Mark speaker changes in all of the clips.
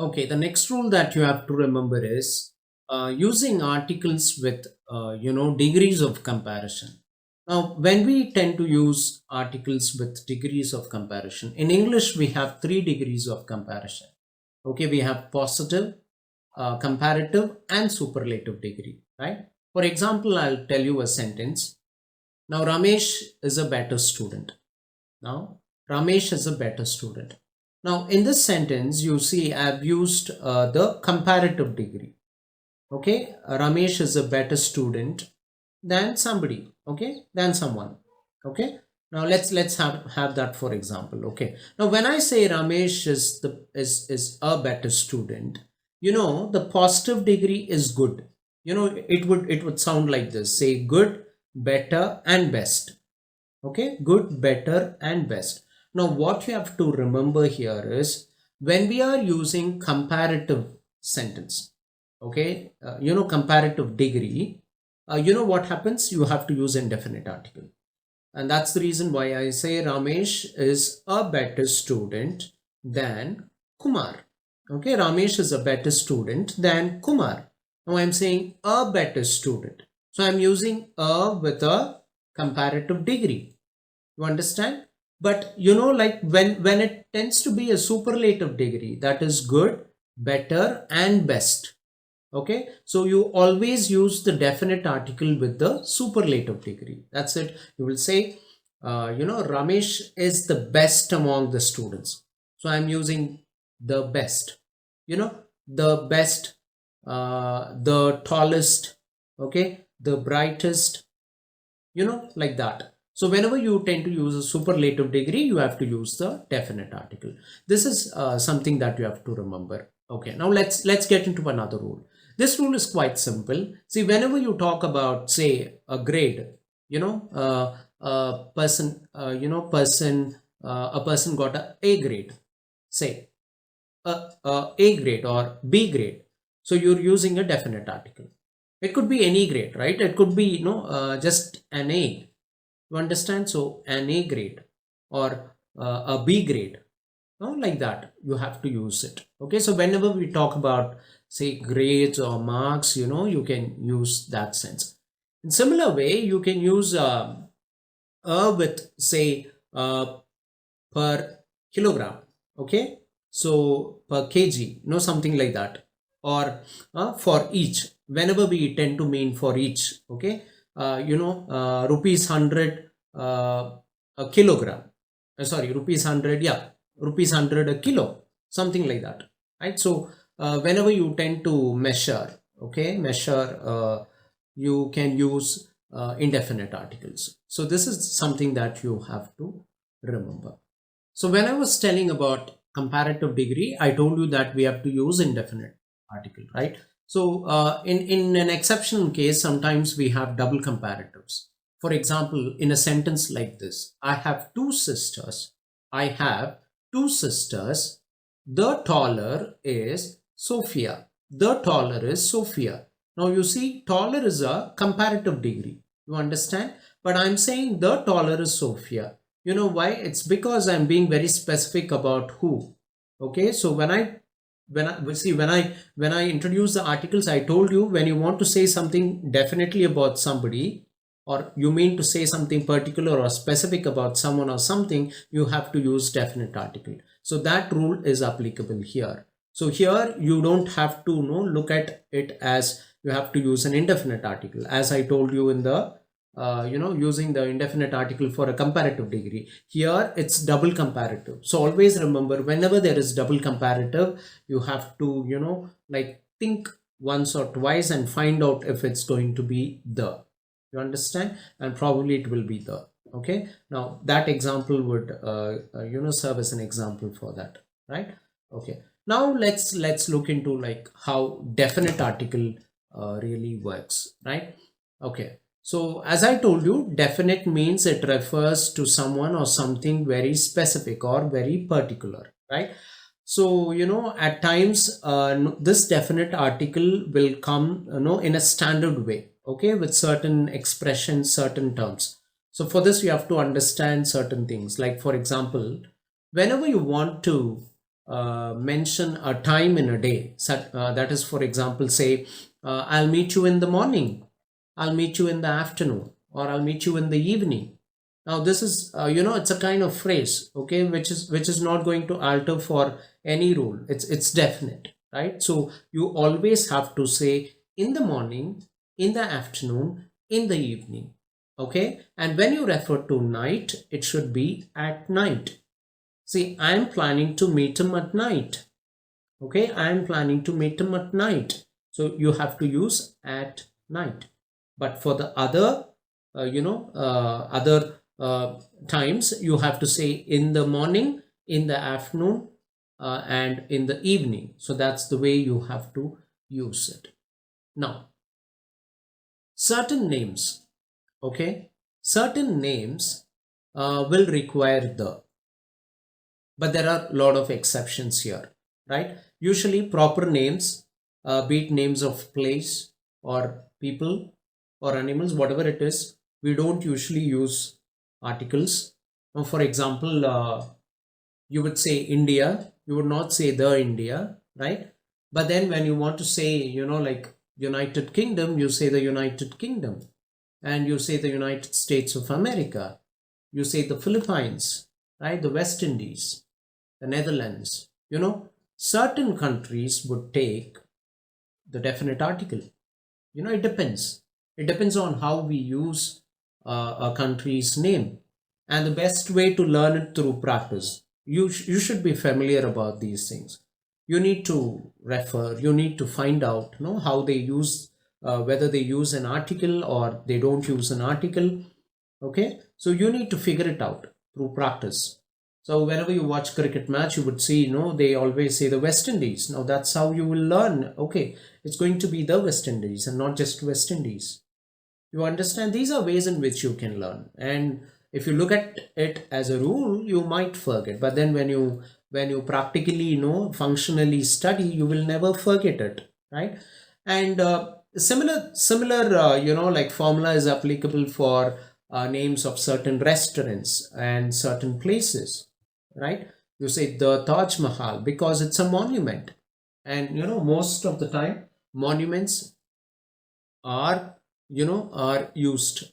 Speaker 1: Okay, the next rule that you have to remember is using articles with degrees of comparison. Now, when we tend to use articles with degrees of comparison, in English we have three degrees of comparison. Okay, we have positive, comparative, and superlative degree. Right. For example, I'll tell you a sentence. Now, Ramesh is a better student. Now, Ramesh is a better student. Now, in this sentence, you see I've used the comparative degree. Okay, Ramesh is a better student than somebody. Okay, than someone. Okay. Now let's have that for example. Okay. Now when I say Ramesh is a better student, the positive degree is good. It would sound like this. Say good, better, and best. Okay, good, better, and best. Now what you have to remember here is when we are using comparative sentence, okay, comparative degree, what happens, you have to use indefinite article, and that's the reason why I say Ramesh is a better student than Kumar. Okay, Ramesh is a better student than Kumar. Now I'm saying a better student, so I'm using a with a comparative degree. You understand? But like when it tends to be a superlative degree, that is good, better, and best. Okay, so you always use the definite article with the superlative degree. That's it. You will say Ramesh is the best among the students, so I'm using the best. The best, the tallest, okay, the brightest, like that. So whenever you tend to use a superlative degree, you have to use the definite article. This is something that you have to remember. Okay, now let's get into another rule. This rule is quite simple. See, whenever you talk about, say, a grade, a person, a person got a grade, say, a grade or B grade. So you're using a definite article. It could be any grade, right? It could be, just an A. You understand? So an A grade or a B grade, like that, you have to use it. Okay, so whenever we talk about, say, grades or marks, you can use that sense. In similar way, you can use with, say, per kilogram. Okay, so per kg, something like that, or for each, whenever we tend to mean for each. Okay, rupees 100 a kilogram, sorry, rupees 100, yeah, rupees 100 a kilo, something like that, right? So whenever you tend to measure, okay, you can use indefinite articles. So this is something that you have to remember. So when I was telling about comparative degree, I told you that we have to use indefinite article, right? So in an exceptional case, sometimes we have double comparatives. For example, in a sentence like this, I have two sisters. I have two sisters. The taller is Sophia. The taller is Sophia. Now you see, taller is a comparative degree. You understand? But I'm saying the taller is Sophia. You know why? It's because I'm being very specific about who. Okay, so when I introduce the articles, I told you, when you want to say something definitely about somebody, or you mean to say something particular or specific about someone or something, you have to use definite article. So that rule is applicable here. So here you don't have to look at it as you have to use an indefinite article, as I told you in the using the indefinite article for a comparative degree. Here it's double comparative. So always remember, whenever there is double comparative, you have to like think once or twice and find out if it's going to be the. You understand? And probably it will be the. Okay, now that example would serve as an example for that, right? Okay, now let's look into like how definite article really works, right? Okay, so as I told you, definite means it refers to someone or something very specific or very particular, right? So at times this definite article will come in a standard way, okay, with certain expressions, certain terms. So for this you have to understand certain things, like for example, whenever you want to mention a time in a day. That is, for example, say, I'll meet you in the morning, I'll meet you in the afternoon, or I'll meet you in the evening. Now, this is, it's a kind of phrase, okay, which is not going to alter for any rule. It's definite, right? So you always have to say in the morning, in the afternoon, in the evening, okay. And when you refer to night, it should be at night. See, I'm planning to meet him at night. Okay, I'm planning to meet him at night. So you have to use at night. But for the other, other times, you have to say in the morning, in the afternoon, and in the evening. So that's the way you have to use it. Now, certain names, okay, certain names will require the, but there are a lot of exceptions here, right? Usually proper names, be it names of place or people or animals, whatever it is, we don't usually use articles. Now, for example, you would say India, you would not say the India, right? But then when you want to say, like United Kingdom, you say the United Kingdom, and you say the United States of America, you say the Philippines, right? The West Indies, the Netherlands. Certain countries would take the definite article. It depends. It depends on how we use a country's name. And the best way to learn it through practice. You should be familiar about these things. You need to refer, you need to find out, how they use, whether they use an article or they don't use an article. Okay, so you need to figure it out through practice. So whenever you watch cricket match, you would see, they always say the West Indies. Now that's how you will learn. Okay, it's going to be the West Indies and not just West Indies. You understand? These are ways in which you can learn. And if you look at it as a rule, you might forget. But then when you practically, functionally study, you will never forget it, right? And similar, like formula is applicable for names of certain restaurants and certain places, right? You say the Taj Mahal because it's a monument, and most of the time monuments are used.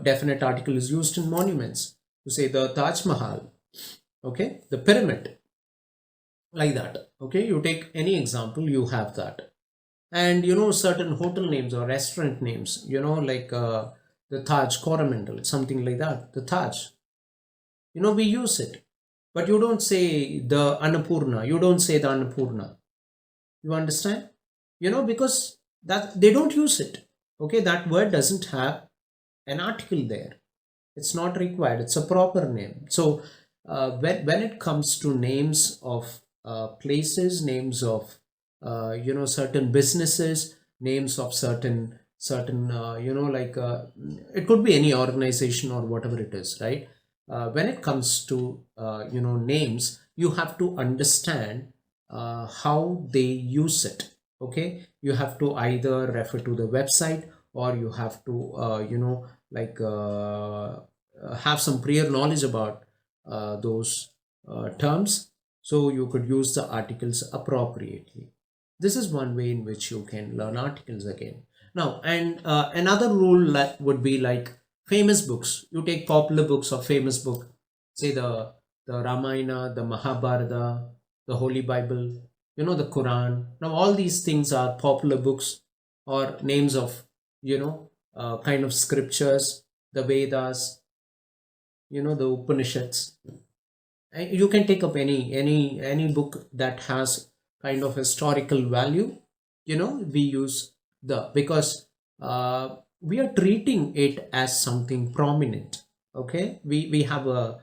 Speaker 1: Definite article is used in monuments. You say the Taj Mahal, okay, the pyramid, like that. Okay, you take any example, you have that. And certain hotel names or restaurant names, like the Taj Coromandel, something like that, the Taj, we use it. But you don't say the Annapurna, you don't say the Annapurna. You understand? Because that they don't use it. Okay, that word doesn't have an article there. It's not required. It's a proper name. So when it comes to names of places, names of certain businesses, names of certain like it could be any organization or whatever it is, right? When it comes to names, you have to understand how they use it. Okay, you have to either refer to the website, or you have to like have some prior knowledge about those terms, so you could use the articles appropriately. This is one way in which you can learn articles again. Now, and another rule would be like famous books. You take popular books or famous book, say the Ramayana, the Mahabharata, the Holy Bible, the Quran. Now all these things are popular books or names of kind of scriptures, the Vedas, the Upanishads. And you can take up any book that has kind of historical value. We use the, because we are treating it as something prominent. Okay, we have a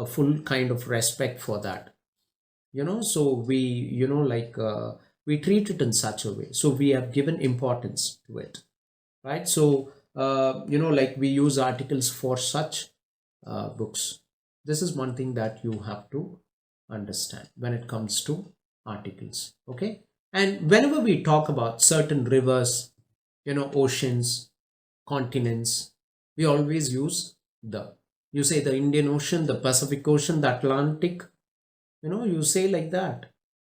Speaker 1: full kind of respect for that. So we like we treat it in such a way, so we have given importance to it, right? So like we use articles for such books. This is one thing that you have to understand when it comes to articles. Okay, and whenever we talk about certain rivers, oceans, continents, we always use the. You say the Indian Ocean, the Pacific Ocean, the Atlantic, You say like that,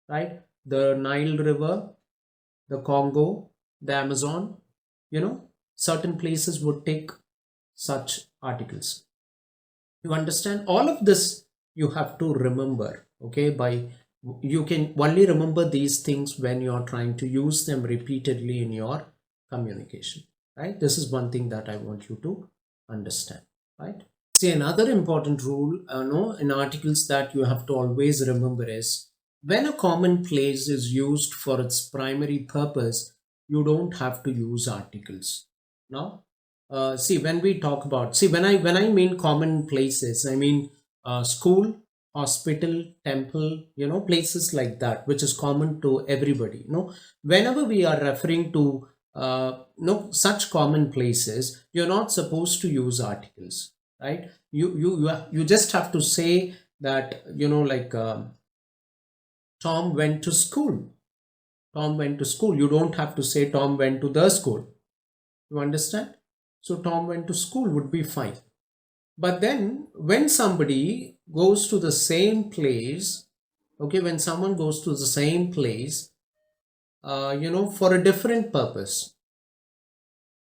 Speaker 1: right? The Nile River, the Congo, the Amazon, certain places would take such articles. You understand? All of this you have to remember, okay? You can only remember these things when you are trying to use them repeatedly in your communication, right? This is one thing that I want you to understand, right? See, another important rule, no, in articles that you have to always remember is when a common place is used for its primary purpose, you don't have to use articles. Now, see, when we talk about, see, when I mean common places, I mean school, hospital, temple, places like that, which is common to everybody. Whenever we are referring to such common places, you're not supposed to use articles, right? You just have to say that, like, Tom went to school. Tom went to school. You don't have to say Tom went to the school. You understand? So Tom went to school would be fine. But then when somebody goes to the same place, okay, when someone goes to the same place, for a different purpose,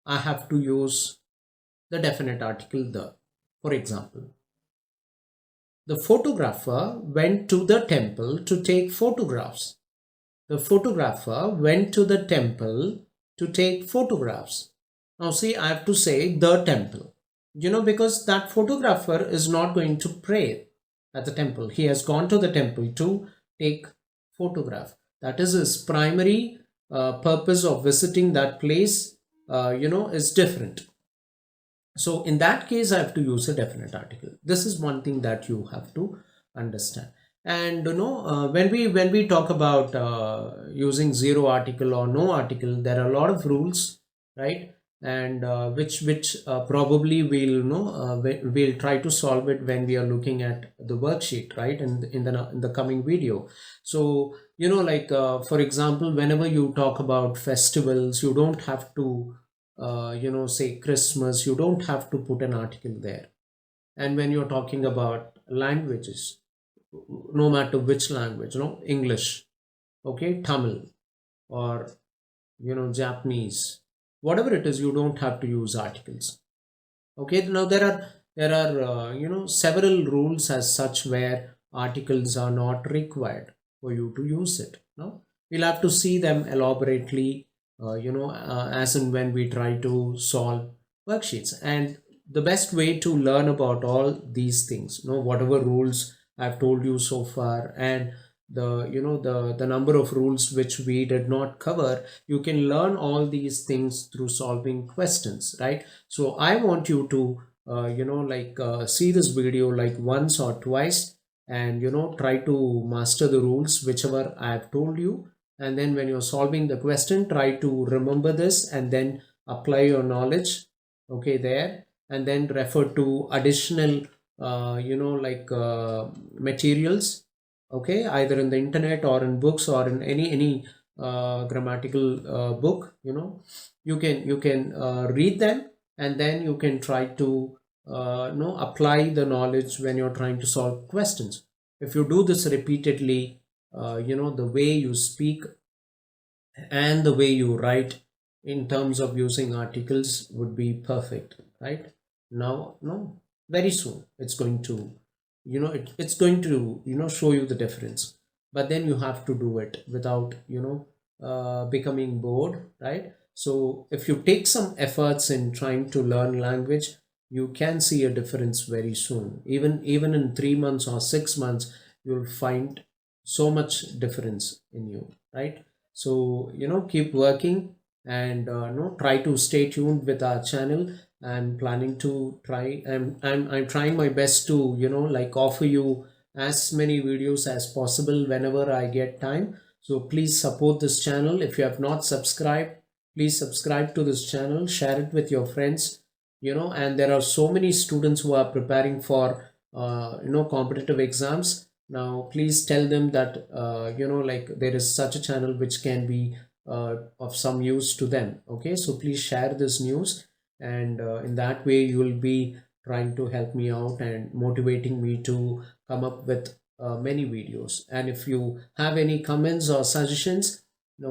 Speaker 1: I have to use the definite article the. For example, the photographer went to the temple to take photographs. The photographer went to the temple to take photographs. Now, see, I have to say the temple, because that photographer is not going to pray at the temple. He has gone to the temple to take photograph. That is his primary purpose of visiting that place, is different. So in that case, I have to use a definite article. This is one thing that you have to understand. And when we talk about using zero article or no article, there are a lot of rules, right? And which probably we'll try to solve it when we are looking at the worksheet, right? And in the coming video. So like, for example, whenever you talk about festivals, you don't have to say Christmas, you don't have to put an article there. And when you're talking about languages, no matter which language, English, okay, Tamil, or Japanese, whatever it is, you don't have to use articles. Okay, now there are several rules as such where articles are not required for you to use it. No, we'll have to see them elaborately, as and when we try to solve worksheets. And the best way to learn about all these things, whatever rules I've told you so far, and the number of rules which we did not cover, you can learn all these things through solving questions, right? So I want you to like, see this video like once or twice, and try to master the rules whichever I have told you. And then when you're solving the question, try to remember this and then apply your knowledge, okay, there. And then refer to additional like, materials, okay, either in the internet or in books or in any grammatical book. You can read them, and then you can try to apply the knowledge when you're trying to solve questions. If you do this repeatedly, the way you speak and the way you write in terms of using articles would be perfect, right? Now, no, very soon it's going to, it's going to show you the difference. But then you have to do it without becoming bored, right? So if you take some efforts in trying to learn language, you can see a difference very soon. Even in 3 months or 6 months, you'll find so much difference in you, right? So keep working, and try to stay tuned with our channel. I'm planning to try, I'm trying my best to like, offer you as many videos as possible whenever I get time. So please support this channel. If you have not subscribed, please subscribe to this channel, share it with your friends. And there are so many students who are preparing for competitive exams. Now please tell them that like, there is such a channel which can be of some use to them. Okay, so please share this news, and in that way you will be trying to help me out and motivating me to come up with many videos. And if you have any comments or suggestions,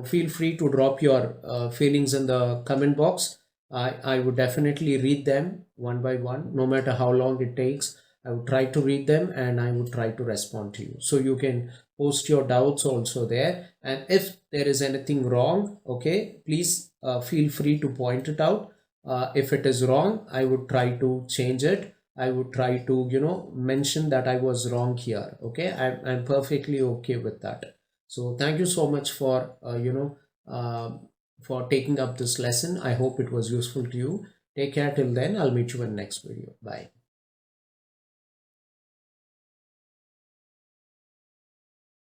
Speaker 1: feel free to drop your feelings in the comment box. I would definitely read them one by one, no matter how long it takes. I would try to read them and I would try to respond to you. So you can post your doubts also there. And if there is anything wrong, okay, please feel free to point it out. If it is wrong, I would try to change it. I would try to, mention that I was wrong here. Okay, I'm perfectly okay with that. So thank you so much for, for taking up this lesson. I hope it was useful to you. Take care till then. I'll meet you in the next video. Bye.